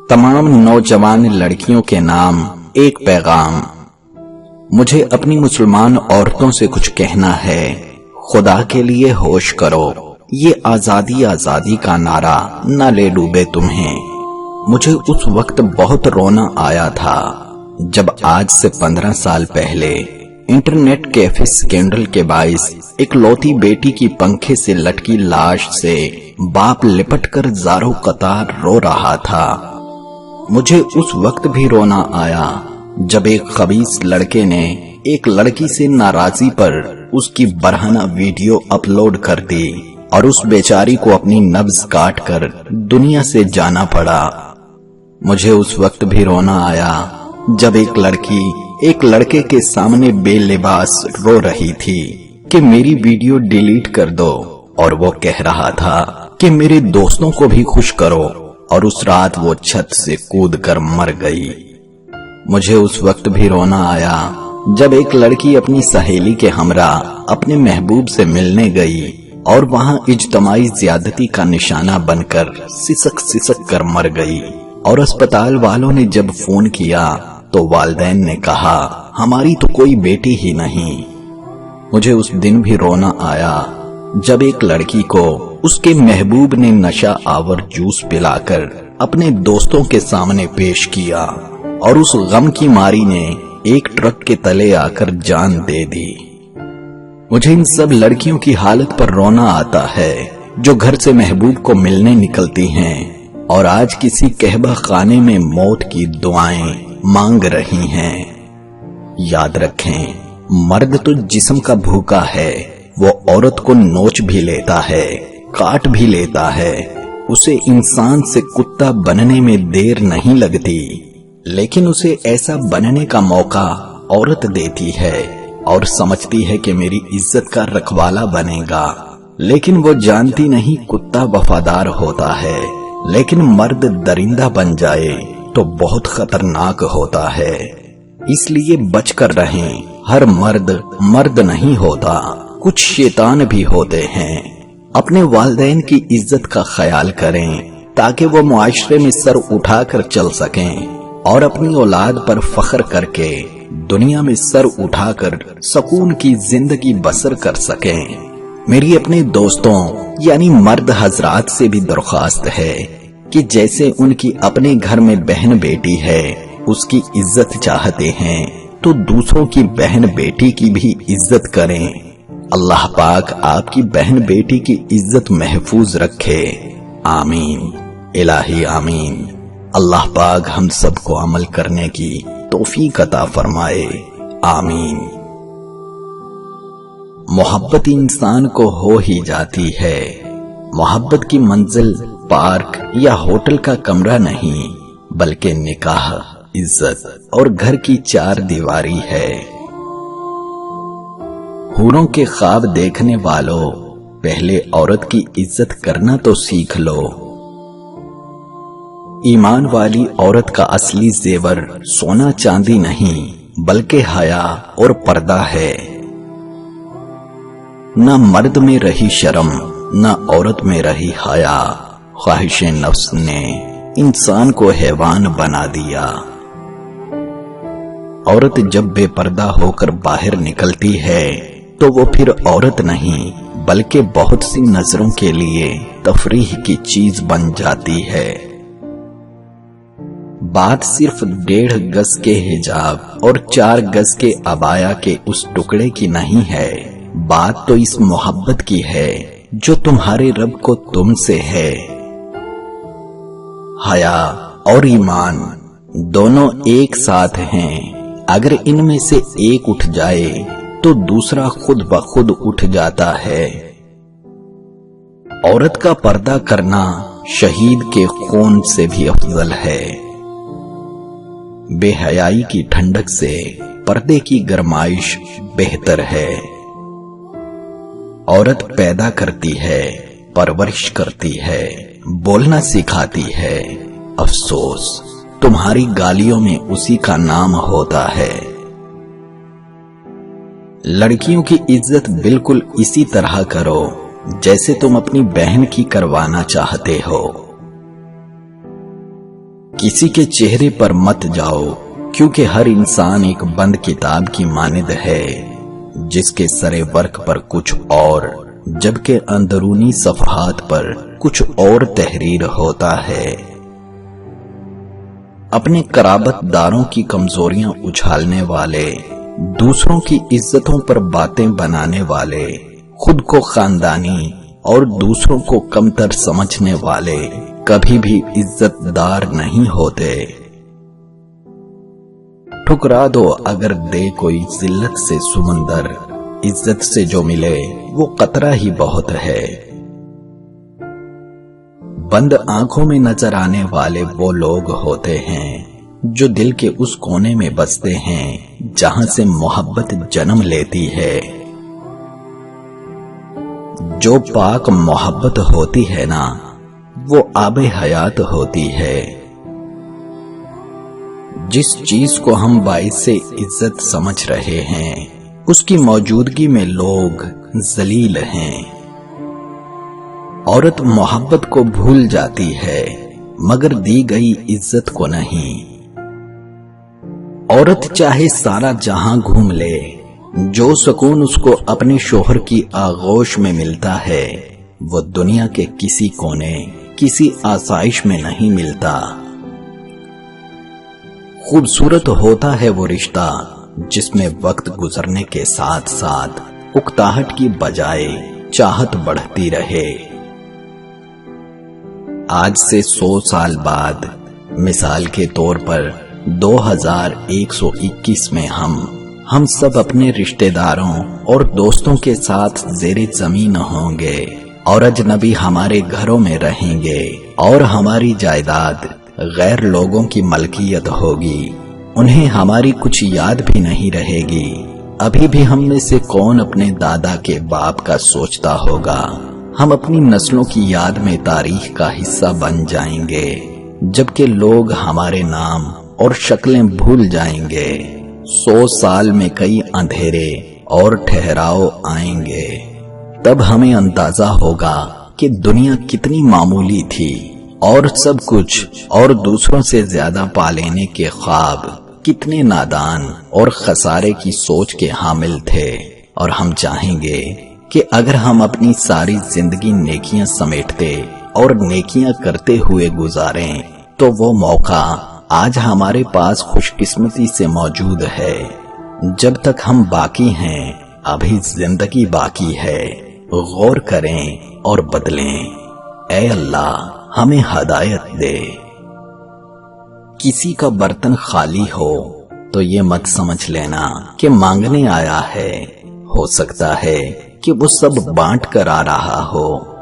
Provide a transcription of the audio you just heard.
तमाम नौजवान लड़कियों के नाम एक पैगाम। मुझे अपनी मुसलमान औरतों से कुछ कहना है। खुदा के लिए होश करो, ये आजादी आजादी का नारा न ले डूबे तुम्हें। मुझे उस वक्त बहुत रोना आया था जब आज से 15 साल पहले इंटरनेट कैफे स्कैंडल के बाइस इकलौती बेटी की पंखे से लटकी लाश से बाप लिपट कर ज़ारो कतार रो रहा था। मुझे उस वक्त भी रोना आया जब एक खबीस लड़के ने एक लड़की से नाराजी पर उसकी बरहना वीडियो अपलोड कर दी और उस बेचारी को अपनी नब्ज काट कर दुनिया से जाना पड़ा। मुझे उस वक्त भी रोना आया जब एक लड़की एक लड़के के सामने बेलिबास रो रही थी कि मेरी वीडियो डिलीट कर दो, और वो कह रहा था कि मेरे दोस्तों को भी खुश करो, और उस रात वो छत से कूद कर मर गई। मुझे उस वक्त भी रोना आया जब एक लड़की अपनी सहेली के हमरा अपने महबूब से मिलने गई और वहां इज्तमाई ज्यादती का निशाना बनकर सिसक सिसक कर मर गई, और अस्पताल वालों ने जब फोन किया तो वालिदैन ने कहा हमारी तो कोई बेटी ही नहीं। मुझे उस दिन भी रोना आया जब एक लड़की को उसके महबूब ने नशा आवर जूस पिलाकर अपने दोस्तों के सामने पेश किया और उस गम की मारी ने एक ट्रक के तले आकर जान दे दी। मुझे इन सब लड़कियों की हालत पर रोना आता है जो घर से महबूब को मिलने निकलती हैं और आज किसी कहबा खाने में मौत की दुआएं मांग रही हैं। याद रखें, मर्द तो जिस्म का भूखा है, वो औरत को नोच भी लेता है, काट भी लेता है। उसे इंसान से कुत्ता बनने में देर नहीं लगती, लेकिन उसे ऐसा बनने का मौका औरत देती है और समझती है कि मेरी इज्जत का रखवाला बनेगा। लेकिन वो जानती नहीं कुत्ता वफादार होता है, लेकिन मर्द दरिंदा बन जाए तो बहुत खतरनाक होता है। इसलिए बचकर रहें। हर मर्द मर्द नहीं होता, कुछ शैतान भी होते हैं। अपने वालिदैन की इज्जत का ख्याल करें ताकि वो मुआशरे में सर उठाकर चल सकें और अपनी औलाद पर फख्र करके दुनिया में सर उठाकर सुकून की जिंदगी बसर कर सकें। मेरी अपने दोस्तों यानी मर्द हजरात से भी दरख्वास्त है कि जैसे उनकी अपने घर में बहन बेटी है उसकी इज्जत चाहते हैं तो दूसरों की बहन बेटी की भी इज्जत करें। अल्लाह पाक आपकी बहन बेटी की इज्जत महफूज रखे। आमीन इलाही आमीन। अल्लाह पाक हम सबको अमल करने की तौफीक अता फरमाए। आमीन। मोहब्बत इंसान को हो ही जाती है। मोहब्बत की मंजिल पार्क या होटल का कमरा नहीं बल्कि निकाह, इज्जत और घर की 4 दीवारी है। हूरों के ख्वाब देखने वालों, पहले औरत की इज्जत करना तो सीख लो। ईमान वाली औरत का असली जेवर सोना चांदी नहीं बल्कि हया और पर्दा है। न मर्द में रही शर्म न औरत में रही हया, ख्वाहिश नफ्स ने इंसान को हैवान बना दिया। औरत जब बेपर्दा होकर बाहर निकलती है तो वो फिर औरत नहीं बल्कि बहुत सी नजरों के लिए तफरीह की चीज बन जाती है। बात सिर्फ 1.5 गज के हिजाब और 4 गज के अबाया के उस टुकड़े की नहीं है, बात तो इस मोहब्बत की है जो तुम्हारे रब को तुमसे है। हया और ईमान दोनों एक साथ हैं। अगर इनमें से एक उठ जाए तो दूसरा खुद ब खुद उठ जाता है। औरत का पर्दा करना शहीद के खून से भी अफजल है। बेहयाई की ठंडक से पर्दे की गरमाइश बेहतर है। औरत पैदा करती है, परवरिश करती है, बोलना सिखाती है। अफसोस तुम्हारी गालियों में उसी का नाम होता है। लड़कियों की इज्जत बिल्कुल इसी तरह करो जैसे तुम अपनी बहन की करवाना चाहते हो। किसी के चेहरे पर मत जाओ, क्योंकि हर इंसान एक बंद किताब की मानिंद है, जिसके सरे वर्क पर कुछ और, जबकि अंदरूनी सफहात पर कुछ और तहरीर होता है। अपने कराबतदारों की कमजोरियां उछालने वाले, दूसरों की इज्जतों पर बातें बनाने वाले, खुद को खानदानी और दूसरों को कमतर समझने वाले कभी भी इज्जतदार नहीं होते। ठुकरा दो अगर दे कोई जिल्लत से सुमंदर, इज्जत से जो मिले वो कतरा ही बहुत है। बंद आंखों में नजर आने वाले वो लोग होते हैं जो दिल के उस कोने में बसते हैं जहां से मोहब्बत जन्म लेती है। जो पाक मोहब्बत होती है ना, वो आबे हयात होती है। जिस चीज को हम बाइसे इज्जत समझ रहे हैं, उसकी मौजूदगी में लोग जलील हैं। औरत मोहब्बत को भूल जाती है, मगर दी गई इज्जत को नहीं। औरत चाहे सारा जहां घूम ले, जो सुकून उसको अपने शोहर की आगोश में मिलता है, वो दुनिया के किसी कोने, किसी आसाइश में नहीं मिलता। खूबसूरत होता है वो रिश्ता जिसमें वक्त गुजरने के साथ साथ उकताहट की बजाय चाहत बढ़ती रहे। आज से 100 साल बाद, मिसाल के तौर पर 2121 में हम सब अपने रिश्तेदारों और दोस्तों के साथ ज़ेरे ज़मीन होंगे और अजनबी हमारे घरों में रहेंगे और हमारी जायदाद गैर लोगों की मलकियत होगी। उन्हें हमारी कुछ याद भी नहीं रहेगी। अभी भी हम में से कौन अपने दादा के बाप का सोचता होगा। हम अपनी नस्लों की याद में तारीख का हिस्सा बन जाएंगे, जबकि लोग हमारे नाम और शक्लें भूल जाएंगे। 100 साल में कई अंधेरे और ठहराव आएंगे। तब हमें अंदाजा होगा कि दुनिया कितनी मामूली थी और सब कुछ और दूसरों से ज्यादा पा लेने के ख्वाब कितने नादान और खसारे की सोच के हामिल थे। और हम चाहेंगे कि अगर हम अपनी सारी जिंदगी नेकियां समेटते और नेकियां करते हुए गुजारें, तो वो मौका आज हमारे पास खुशकिस्मती से मौजूद है। जब तक हम बाकी हैं, अभी जिंदगी बाकी है। गौर करें और बदलें। ऐ अल्लाह, हमें हदायत दे। किसी का बर्तन खाली हो तो ये मत समझ लेना कि मांगने आया है। हो सकता है कि वो सब बांट कर आ रहा हो।